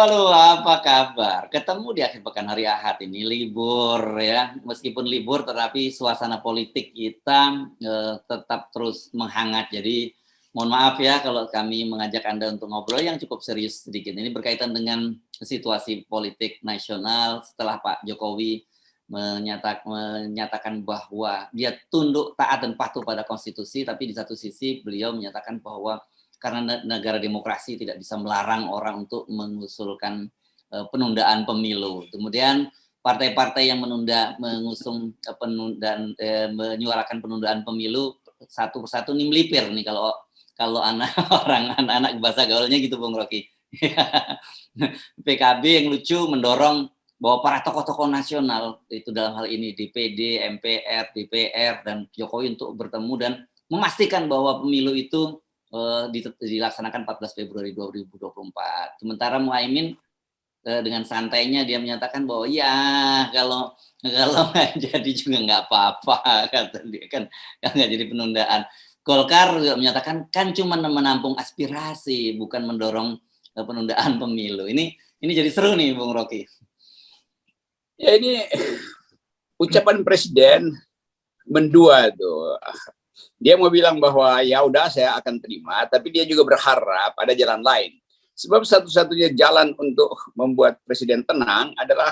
Halo, apa kabar? Ketemu di akhir pekan hari Ahad ini, libur ya. Meskipun libur, tetapi suasana politik kita tetap terus menghangat. Jadi mohon maaf ya kalau kami mengajak Anda untuk ngobrol yang cukup serius sedikit. Ini berkaitan dengan situasi politik nasional setelah Pak Jokowi menyatakan bahwa dia tunduk, taat, dan patuh pada konstitusi, tapi di satu sisi beliau menyatakan bahwa karena negara demokrasi tidak bisa melarang orang untuk mengusulkan penundaan pemilu. Kemudian partai-partai yang mengusung penundaan, menyuarakan penundaan pemilu satu persatu nih melipir nih kalau anak-anak bahasa gaulnya gitu, Bung Rocky. PKB yang lucu mendorong bahwa para tokoh-tokoh nasional itu dalam hal ini DPD, MPR, DPR, dan Jokowi untuk bertemu dan memastikan bahwa pemilu itu dilaksanakan 14 Februari 2024. Sementara Muhaimin dengan santainya dia menyatakan bahwa ya kalau nggak jadi juga nggak apa-apa, kata dia kan nggak jadi penundaan. Golkar juga menyatakan kan cuma menampung aspirasi, bukan mendorong penundaan pemilu. Ini jadi seru nih, Bung Rocky. Ya, ini ucapan presiden mendua tuh. Dia mau bilang bahwa ya udah saya akan terima, tapi dia juga berharap ada jalan lain. Sebab satu-satunya jalan untuk membuat presiden tenang adalah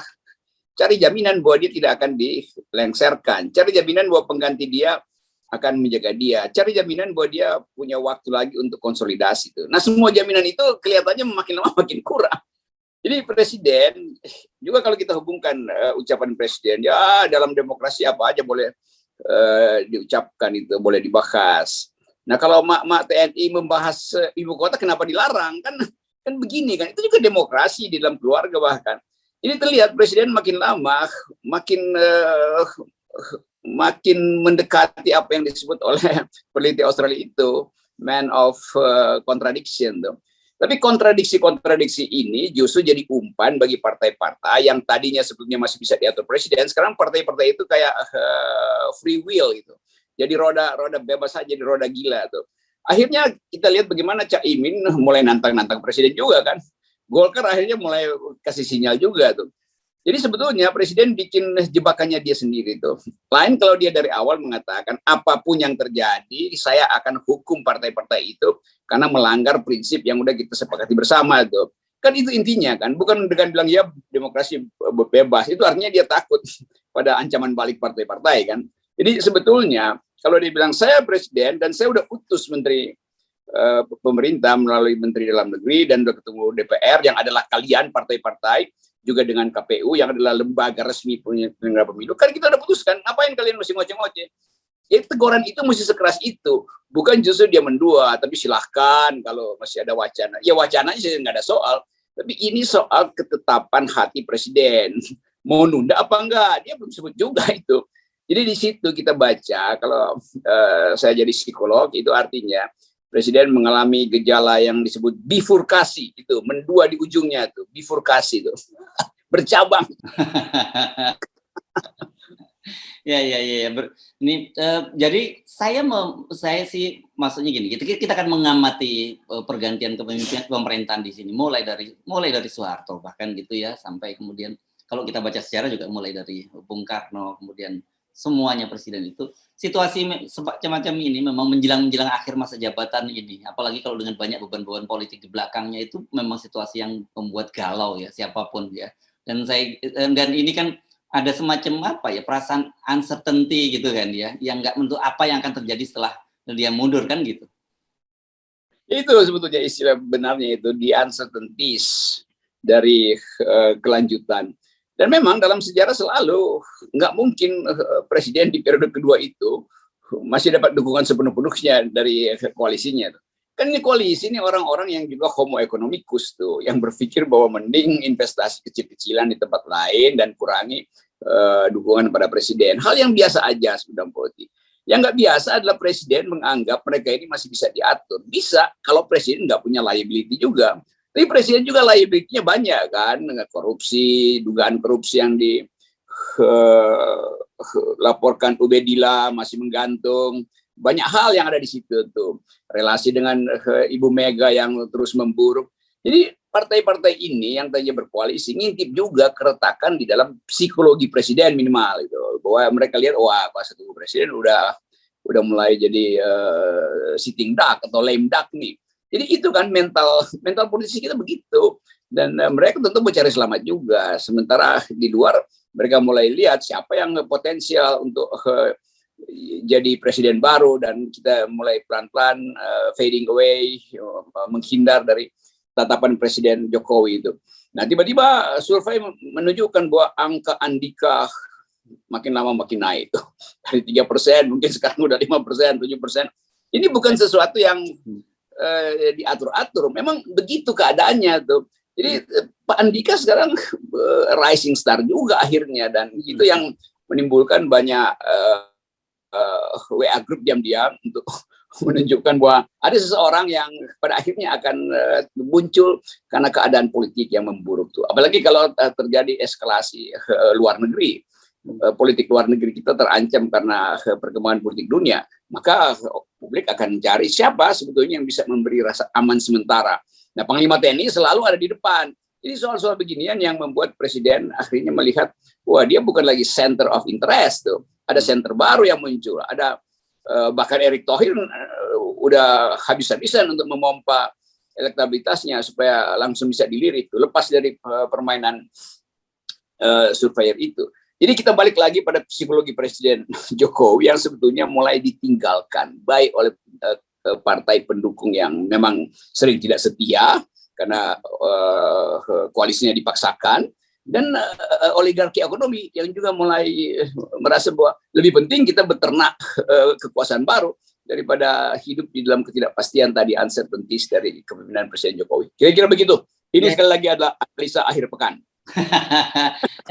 cari jaminan bahwa dia tidak akan dilengsarkan, cari jaminan bahwa pengganti dia akan menjaga dia, cari jaminan bahwa dia punya waktu lagi untuk konsolidasi itu. Nah, semua jaminan itu kelihatannya makin lama makin kurang. Jadi presiden juga kalau kita hubungkan ucapan presiden, ya dalam demokrasi apa aja boleh diucapkan, itu boleh dibahas. Nah, kalau mak-mak TNI membahas ibu kota kenapa dilarang? Kan begini kan, itu juga demokrasi di dalam keluarga bahkan. Ini terlihat presiden makin lama makin mendekati apa yang disebut oleh peneliti Australia itu man of contradiction tuh. Tapi kontradiksi-kontradiksi ini justru jadi umpan bagi partai-partai yang tadinya sebelumnya masih bisa diatur presiden. Sekarang partai-partai itu kayak free will gitu. Jadi roda bebas saja, jadi roda gila tuh. Akhirnya kita lihat bagaimana Cak Imin mulai nantang-nantang presiden juga kan. Golkar akhirnya mulai kasih sinyal juga tuh. Jadi sebetulnya presiden bikin jebakannya dia sendiri tuh. Lain kalau dia dari awal mengatakan apapun yang terjadi, saya akan hukum partai-partai itu karena melanggar prinsip yang udah kita sepakati bersama tuh. Kan itu intinya kan, bukan dengan bilang ya demokrasi bebas. Itu artinya dia takut pada ancaman balik partai-partai kan. Jadi sebetulnya kalau dia bilang saya presiden dan saya udah utus menteri pemerintah melalui menteri dalam negeri dan udah ketemu DPR yang adalah kalian partai-partai, juga dengan KPU yang adalah lembaga resmi penyelenggara pemilu, kan kita udah putuskan, ngapain kalian masih ngoceh-ngoceh? Ya, teguran itu mesti sekeras itu, bukan justru dia mendua, tapi silahkan kalau masih ada wacana. Ya wacananya sih nggak ada soal, tapi ini soal ketetapan hati presiden, mau nunda apa enggak, dia belum sebut juga itu. Jadi di situ kita baca, kalau saya jadi psikolog, itu artinya presiden mengalami gejala yang disebut bifurkasi, itu mendua di ujungnya tuh, bifurkasi tuh. Bercabang. Ya. Jadi saya sih maksudnya gini, kita akan mengamati pergantian kepemimpinan pemerintahan di sini mulai dari Soeharto bahkan gitu ya, sampai kemudian kalau kita baca sejarah juga mulai dari Bung Karno, kemudian semuanya presiden itu situasi semacam ini memang menjelang akhir masa jabatan ini, apalagi kalau dengan banyak beban-beban politik di belakangnya, itu memang situasi yang membuat galau ya siapapun ya. Dan ini kan ada semacam apa ya, perasaan uncertainty gitu kan ya, yang nggak menentu apa yang akan terjadi setelah dia mundur kan gitu. Itu sebetulnya istilah benarnya itu, the uncertainties dari kelanjutan. Dan memang dalam sejarah selalu nggak mungkin presiden di periode kedua itu masih dapat dukungan sepenuh-penuhnya dari koalisinya. Kan ini koalisi ini orang-orang yang juga homo economicus tuh, yang berpikir bahwa mending investasi kecil-kecilan di tempat lain dan kurangi dukungan pada presiden. Hal yang biasa aja dalam politik. Yang nggak biasa adalah presiden menganggap mereka ini masih bisa diatur. Bisa kalau presiden nggak punya liability juga. Tapi presiden juga liability-nya banyak kan, dengan korupsi, dugaan korupsi yang dilaporkan Ubedillah masih menggantung. Banyak hal yang ada di situ tuh. Relasi dengan Ibu Mega yang terus memburuk. Jadi partai-partai ini yang tadinya berkoalisi ngintip juga keretakan di dalam psikologi presiden minimal itu, bahwa mereka lihat wah pas itu presiden udah mulai jadi sitting duck atau lame duck nih. Jadi itu kan mental politisi kita begitu, dan mereka tentu mencari selamat juga. Sementara di luar mereka mulai lihat siapa yang potensial untuk jadi presiden baru, dan kita mulai pelan-pelan fading away, menghindar dari tatapan Presiden Jokowi itu. Nah, tiba-tiba survei menunjukkan bahwa angka Andika makin lama makin naik tuh. Dari 3%, mungkin sekarang udah 5%, 7%. Ini bukan sesuatu yang diatur-atur. Memang begitu keadaannya tuh. Jadi Pak Andika sekarang rising star juga akhirnya, dan itu yang menimbulkan banyak WA group diam-diam untuk menunjukkan bahwa ada seseorang yang pada akhirnya akan muncul karena keadaan politik yang memburuk tuh. Apalagi kalau terjadi eskalasi luar negeri, politik luar negeri kita terancam karena perkembangan politik dunia, maka publik akan mencari siapa sebetulnya yang bisa memberi rasa aman sementara. Nah, Panglima TNI selalu ada di depan. Jadi soal-soal beginian yang membuat Presiden akhirnya melihat, wah dia bukan lagi center of interest tuh. Ada center baru yang muncul, ada bahkan Erick Thohir udah habis-habisan untuk memompa elektabilitasnya supaya langsung bisa dilirik, lepas dari permainan surveyor itu. Jadi kita balik lagi pada psikologi Presiden Jokowi yang sebetulnya mulai ditinggalkan baik oleh partai pendukung yang memang sering tidak setia karena koalisinya dipaksakan, dan oligarki ekonomi yang juga mulai merasa bahwa lebih penting kita beternak kekuasaan baru daripada hidup di dalam ketidakpastian tadi, uncertainties dari kepemimpinan Presiden Jokowi. Kira-kira begitu. Ini sekali lagi adalah analisa akhir pekan.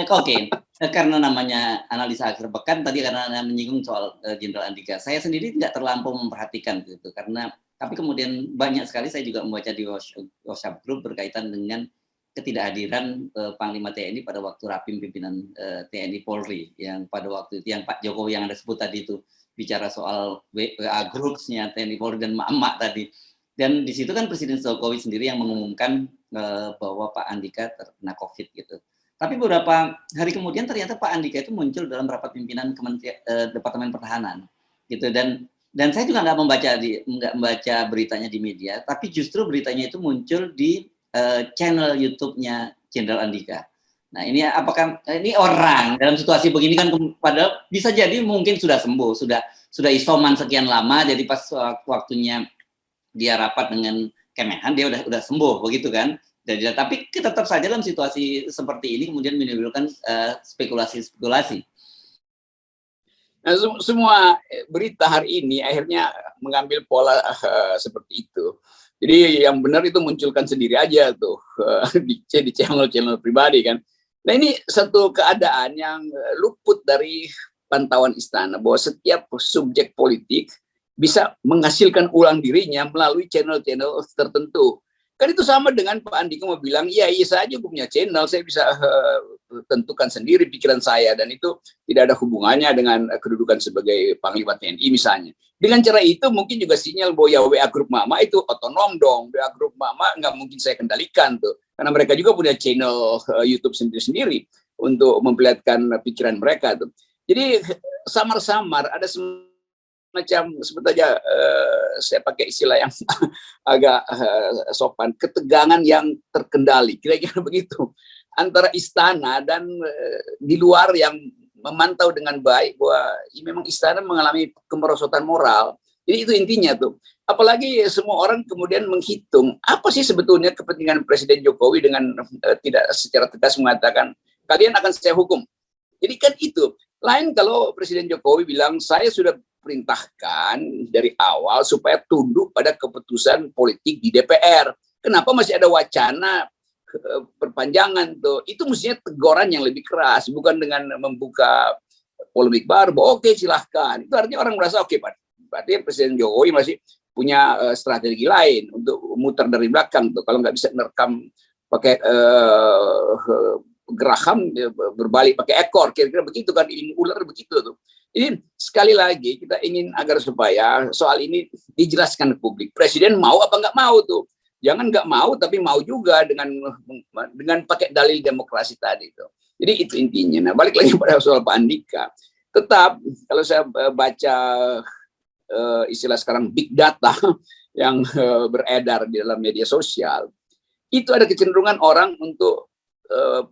Oke, karena namanya analisa akhir pekan tadi, karena menyinggung soal Jenderal Andika, saya sendiri tidak terlampau memperhatikan gitu, karena tapi kemudian banyak sekali saya juga membaca di WhatsApp group berkaitan dengan ketidakhadiran Panglima TNI pada waktu rapim pimpinan TNI Polri, yang pada waktu itu yang Pak Jokowi yang Anda sebut tadi itu bicara soal WA groups-nya TNI Polri dan emak-emak tadi. Dan di situ kan Presiden Jokowi sendiri yang mengumumkan bahwa Pak Andika terkena COVID gitu. Tapi beberapa hari kemudian ternyata Pak Andika itu muncul dalam rapat pimpinan Departemen Pertahanan gitu, dan saya juga nggak membaca beritanya di media, tapi justru beritanya itu muncul di channel YouTube-nya Jenderal Andika. Nah, ini apakah ini orang dalam situasi begini kan, padahal bisa jadi mungkin sudah sembuh, sudah isoman sekian lama, jadi pas waktunya dia rapat dengan Kemenhan dia udah sembuh begitu kan. Jadi, tapi tetap saja dalam situasi seperti ini kemudian menimbulkan spekulasi-spekulasi. Nah, semua berita hari ini akhirnya mengambil pola seperti itu. Jadi yang benar itu munculkan sendiri aja tuh di channel-channel pribadi kan. Nah, ini satu keadaan yang luput dari pantauan istana, bahwa setiap subjek politik bisa menghasilkan ulang dirinya melalui channel-channel tertentu. Kan itu sama dengan Pak Andika mau bilang, iya saja gue punya channel, saya bisa tentukan sendiri pikiran saya, dan itu tidak ada hubungannya dengan kedudukan sebagai Panglima TNI misalnya. Dengan cara itu mungkin juga sinyal bahwa ya WA Group Mama itu otonom dong, WA Group Mama nggak mungkin saya kendalikan tuh, karena mereka juga punya channel YouTube sendiri-sendiri untuk memperlihatkan pikiran mereka tuh. Jadi samar-samar ada macam sebetulnya saya pakai istilah yang agak sopan, ketegangan yang terkendali, kira-kira begitu, antara istana dan di luar yang memantau dengan baik bahwa memang istana mengalami kemerosotan moral. Jadi itu intinya tuh. Apalagi semua orang kemudian menghitung apa sih sebetulnya kepentingan Presiden Jokowi dengan tidak secara tegas mengatakan kalian akan saya hukum. Jadi kan itu. Lain kalau Presiden Jokowi bilang saya sudah perintahkan dari awal supaya tunduk pada keputusan politik di DPR. Kenapa masih ada wacana perpanjangan tuh? Itu mestinya teguran yang lebih keras, bukan dengan membuka polemik baru. Oke, silahkan. Itu artinya orang merasa oke, berarti Presiden Jokowi masih punya strategi lain untuk muter dari belakang tuh. Kalau nggak bisa merekam pakai geraham, berbalik pakai ekor, kira-kira begitu kan, ilmu ular begitu tuh. Ini sekali lagi kita ingin agar supaya soal ini dijelaskan ke publik. Presiden mau apa nggak mau tuh. Jangan nggak mau, tapi mau juga dengan pakai dalil demokrasi tadi itu. Jadi itu intinya. Nah, balik lagi pada soal Pak Andika. Tetap kalau saya baca istilah sekarang big data yang beredar di dalam media sosial, itu ada kecenderungan orang untuk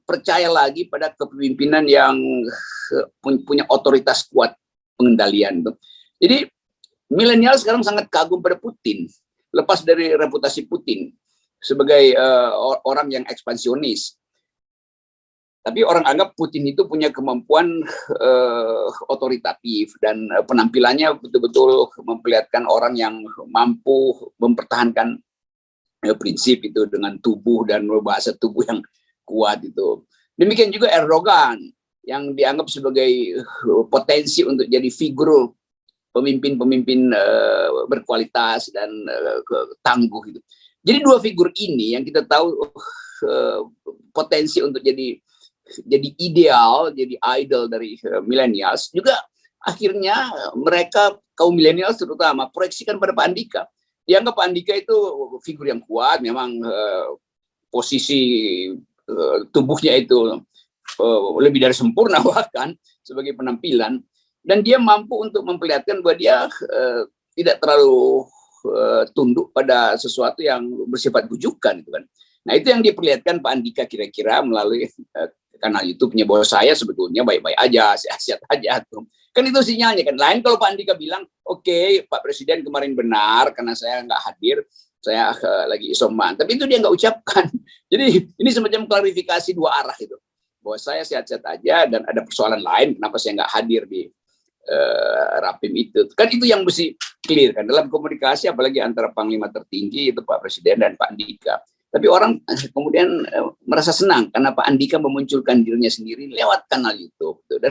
percaya lagi pada kepemimpinan yang punya otoritas kuat pengendalian. Jadi milenial sekarang sangat kagum pada Putin, lepas dari reputasi Putin sebagai orang yang ekspansionis. Tapi orang anggap Putin itu punya kemampuan otoritatif dan penampilannya betul-betul memperlihatkan orang yang mampu mempertahankan prinsip itu dengan tubuh dan bahasa tubuh yang kuat itu. Demikian juga Erdogan yang dianggap sebagai potensi untuk jadi figur pemimpin-pemimpin berkualitas dan tangguh itu. Jadi dua figur ini yang kita tahu potensi untuk jadi ideal, jadi idol dari millennials, juga akhirnya mereka kaum millennials terutama proyeksikan pada Pak Andika. Dianggap Pak Andika itu figur yang kuat, memang posisi tubuhnya itu lebih dari sempurna bahkan sebagai penampilan, dan dia mampu untuk memperlihatkan bahwa dia tidak terlalu tunduk pada sesuatu yang bersifat bujukan gitu kan. Nah, itu yang diperlihatkan Pak Andika kira-kira melalui kanal YouTube-nya, bahwa saya sebetulnya baik-baik aja, sehat-sehat aja tuh. Kan itu sinyalnya kan. Lain kalau Pak Andika bilang, oke, Pak Presiden kemarin benar karena saya nggak hadir, saya lagi isoman. Tapi itu dia nggak ucapkan. Jadi ini semacam klarifikasi dua arah itu, bahwa saya sehat-sehat aja dan ada persoalan lain kenapa saya nggak hadir di Rapim itu. Kan itu yang mesti clear kan dalam komunikasi, apalagi antara Panglima tertinggi itu Pak Presiden dan Pak Andika. Tapi orang kemudian merasa senang karena Pak Andika memunculkan dirinya sendiri lewat kanal YouTube. Dan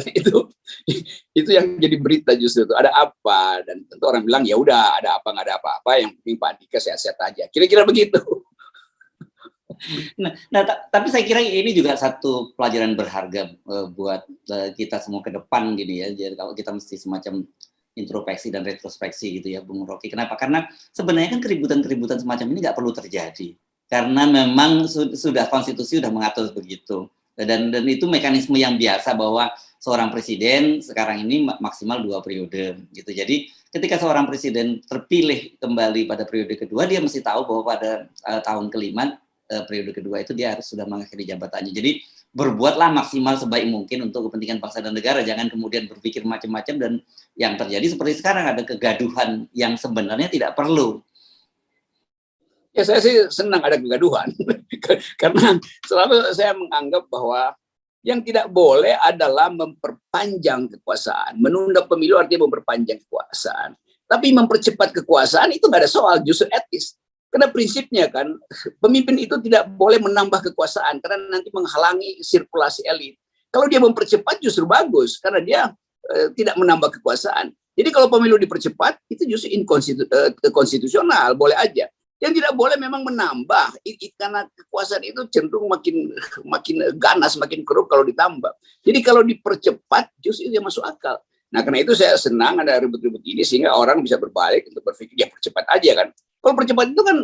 itu yang jadi berita justru itu. Ada apa? Dan tentu orang bilang ya udah ada apa nggak ada apa-apa. Yang penting Pak Andika sehat-sehat aja. Kira-kira begitu. Tapi saya kira ini juga satu pelajaran berharga buat kita semua ke depan gini ya. Jadi kalau kita mesti semacam introspeksi dan retrospeksi gitu ya, Bung Rocky. Kenapa? Karena sebenarnya kan keributan-keributan semacam ini nggak perlu terjadi. Karena memang sudah konstitusi sudah mengatur begitu, dan itu mekanisme yang biasa bahwa seorang presiden sekarang ini maksimal 2 periode gitu. Jadi ketika seorang presiden terpilih kembali pada periode kedua, dia mesti tahu bahwa pada tahun kelima periode kedua itu dia harus sudah mengakhiri jabatannya. Jadi berbuatlah maksimal sebaik mungkin untuk kepentingan bangsa dan negara, jangan kemudian berpikir macam-macam dan yang terjadi seperti sekarang ada kegaduhan yang sebenarnya tidak perlu. Ya saya sih senang ada kegaduhan karena selalu saya menganggap bahwa yang tidak boleh adalah memperpanjang kekuasaan. Menunda pemilu artinya memperpanjang kekuasaan. Tapi mempercepat kekuasaan itu nggak ada soal, justru etis. Karena prinsipnya kan pemimpin itu tidak boleh menambah kekuasaan karena nanti menghalangi sirkulasi elit. Kalau dia mempercepat justru bagus karena dia tidak menambah kekuasaan. Jadi kalau pemilu dipercepat itu justru konstitusional, boleh aja. Yang tidak boleh memang menambah, karena kekuasaan itu cenderung makin ganas, makin keruh kalau ditambah. Jadi kalau dipercepat justru dia masuk akal. Nah karena itu saya senang ada ribut-ribut ini sehingga orang bisa berbalik untuk berpikir ya percepat aja kan. Kalau percepat itu kan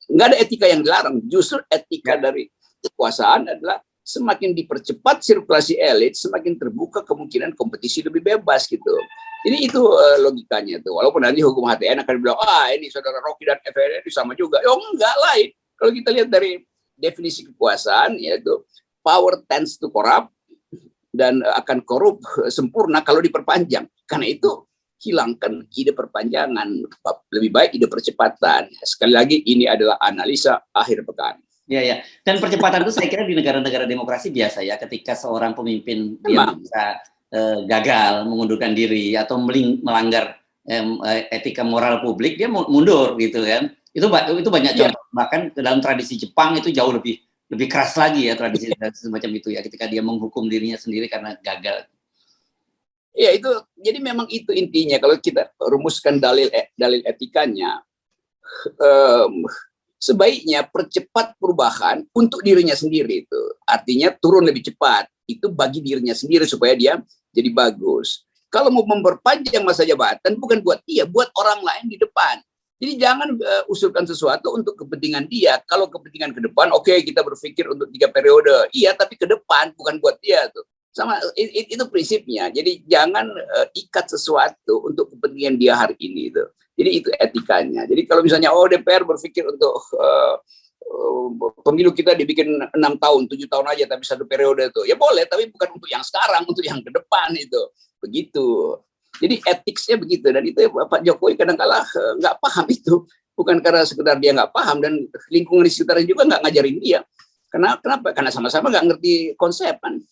nggak ada etika yang dilarang. Justru etika dari kekuasaan adalah semakin dipercepat sirkulasi elit, semakin terbuka kemungkinan kompetisi lebih bebas gitu. Jadi itu logikanya tuh. Walaupun nanti hukum HTN akan bilang, ini saudara Rocky dan FNN sama juga. Ya enggak lain. Kalau kita lihat dari definisi kekuasaan, yaitu power tends to corrupt dan akan korup sempurna kalau diperpanjang. Karena itu hilangkan ide perpanjangan. Lebih baik ide percepatan. Sekali lagi ini adalah analisa akhir pekan. Ya. Dan percepatan itu saya kira di negara-negara demokrasi biasa ya. Ketika seorang pemimpin dia bisa gagal mengundurkan diri atau melanggar etika moral publik, dia mundur gitu kan. Itu banyak contoh. Bahkan dalam tradisi Jepang itu jauh lebih keras lagi ya tradisi semacam itu ya, ketika dia menghukum dirinya sendiri karena gagal. Ya itu, jadi memang itu intinya. Kalau kita rumuskan dalil etikanya, sebaiknya percepat perubahan untuk dirinya sendiri itu. Artinya turun lebih cepat. Itu bagi dirinya sendiri supaya dia jadi bagus. Kalau mau memperpanjang masa jabatan bukan buat dia, buat orang lain di depan. Jadi jangan usulkan sesuatu untuk kepentingan dia. Kalau kepentingan ke depan, oke, kita berpikir untuk 3 periode. Iya, tapi ke depan, bukan buat dia tuh. Sama itu prinsipnya. Jadi jangan ikat sesuatu untuk kepentingan dia hari ini tuh. Jadi itu etikanya. Jadi kalau misalnya DPR berpikir untuk pemilu kita dibikin 6 tahun, 7 tahun aja, tapi 1 periode tuh. Ya boleh, tapi bukan untuk yang sekarang, untuk yang ke depan itu. Begitu. Jadi etiknya begitu, dan itu Pak Jokowi kadang-kala nggak paham itu. Bukan karena sekedar dia nggak paham, dan lingkungan di sekitarnya juga nggak ngajarin dia. Kenapa? Karena sama-sama nggak ngerti konsep kan.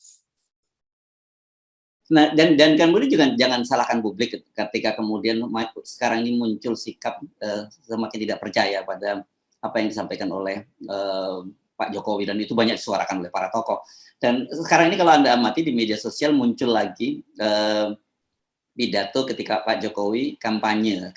Nah, dan kemudian juga jangan salahkan publik ketika kemudian sekarang ini muncul sikap semakin tidak percaya pada apa yang disampaikan oleh Pak Jokowi, dan itu banyak disuarakan oleh para tokoh. Dan sekarang ini kalau Anda amati di media sosial muncul lagi pidato ketika Pak Jokowi kampanye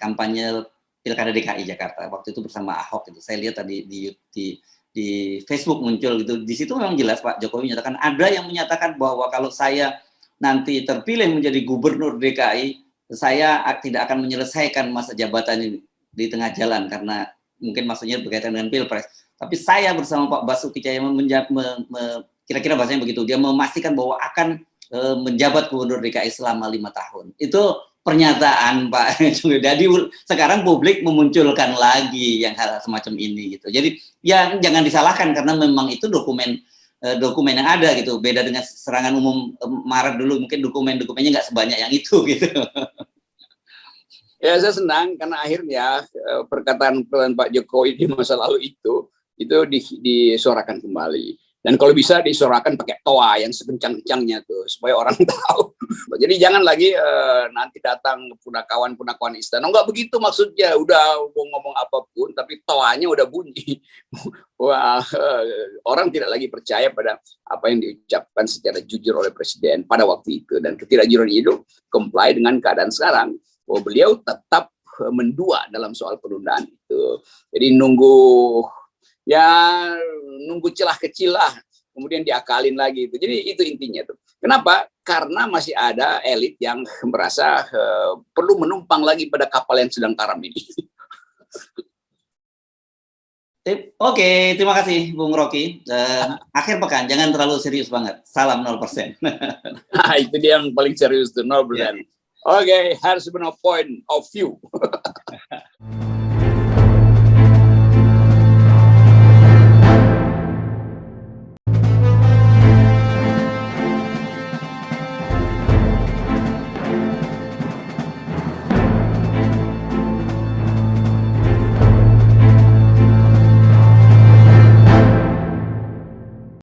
Pilkada DKI Jakarta waktu itu bersama Ahok gitu. Saya lihat tadi di Facebook muncul gitu. Di situ memang jelas Pak Jokowi menyatakan, ada yang menyatakan bahwa kalau saya nanti terpilih menjadi gubernur DKI, saya tidak akan menyelesaikan masa jabatan ini di tengah jalan, karena mungkin maksudnya berkaitan dengan Pilpres. Tapi saya bersama Pak Basuki Cahaya kira-kira bahasanya begitu, dia memastikan bahwa akan menjabat gubernur DKI selama 5 tahun. Itu pernyataan Pak. Jadi sekarang publik memunculkan lagi yang hal semacam ini gitu. Jadi ya jangan disalahkan, karena memang itu dokumen yang ada gitu. Beda dengan serangan umum Maret dulu, mungkin dokumennya nggak sebanyak yang itu gitu. Ya, saya senang karena akhirnya perkataan Pak Jokowi di masa lalu itu disuarakan kembali. Dan kalau bisa disuarakan pakai toa yang sekencang-kencangnya tuh, supaya orang tahu. Jadi jangan lagi nanti datang punakawan istana. Enggak begitu maksudnya, udah ngomong apapun, tapi toanya udah bunyi. Wah, orang tidak lagi percaya pada apa yang diucapkan secara jujur oleh Presiden pada waktu itu. Dan ketidakjujuran itu comply dengan keadaan sekarang. Bahwa beliau tetap mendua dalam soal penundaan itu. Jadi nunggu celah kecil lah, kemudian diakalin lagi itu. Jadi itu intinya tuh. Kenapa? Karena masih ada elit yang merasa perlu menumpang lagi pada kapal yang sedang karam ini. Oke, terima kasih Bung Rocky. Akhir pekan, jangan terlalu serius banget. Salam 0%. Nah, itu dia yang paling serius tuh, 0%. Ya. Oke, harus benar point of view.